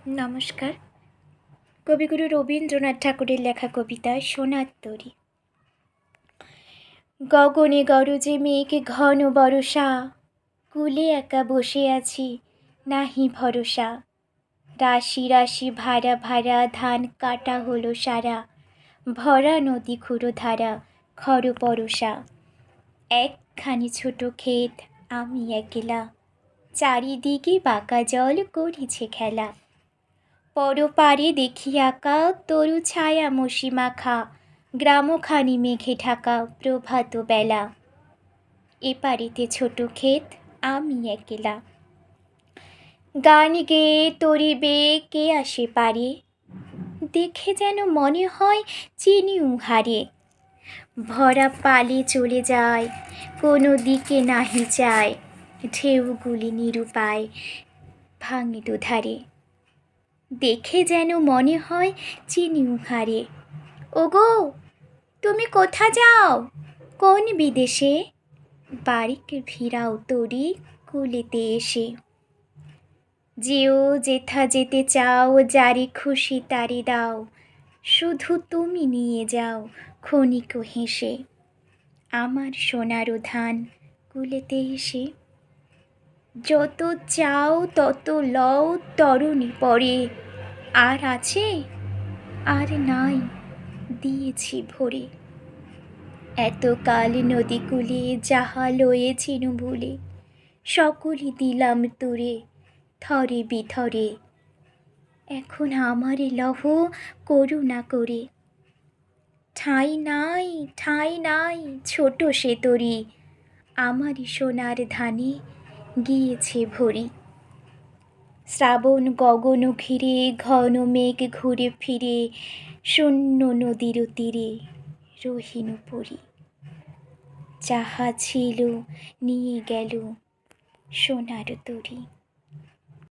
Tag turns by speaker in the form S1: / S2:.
S1: নমস্কার। কবিগুরু রবীন্দ্রনাথ ঠাকুরের লেখা কবিতা সোনার তরী। গগনে গরজে মেঘ ঘন বরষা, কূলে একা বসে আছি নাহি ভরসা। রাশি রাশি ভাড়া ভাড়া ধান কাটা হলো সারা, ভরা নদী ক্ষুরধারা খর পরশা। একখানি ছোট ক্ষেত আমি একলা, চারিদিকে বাঁকা জল করিছে খেলা। পরপারে দেখি আঁকা তরু ছায়া মসি মাখা, গ্রামখানি মেঘে ঢাকা প্রভাত বেলা। এপারেতে ছোট ক্ষেত আমি একলা, গান গেয়ে তরি বেয়ে কে আসে পারে, দেখে যেন মনে হয় চিনি উহারে। ভরা পালে চলে যায় কোনো দিকে নাহি চায়, ঢেউগুলি নিরুপায় ভাঙে দুধারে। দেখে যেন মনে হয় চিনি উহারে। ওগো তুমি কোথা যাও, কোন বিদেশে, বাড়িকে ফিরাও তরি কুলেতে এসে। যেও যেথা যেতে চাও, যারে খুশি তারে দাও, শুধু তুমি নিয়ে যাও ক্ষণিক হেসে আমার সোনার ধান কুলেতে এসে। যত চাও তত লও তরণী পরে, আর আছে আর নাই দিয়েছি ভরে। এতকাল নদী কূলে যাহা লয়েছিনু ভুলে, সকলই দিলাম তোরে থরে বিথরে। এখন আমারে লহ করুণা করে, ঠাঁই নাই ঠাঁই নাই ছোট সে তরি, আমারই সোনার ধানে গিয়েছে ভরি। শ্রাবণ গগন ঘিরে ঘন মেঘ ঘুরে ফিরে, শূন্য নদীর তীরে রহিনু পড়ি। যাহা ছিল নিয়ে গেল সোনার তরী।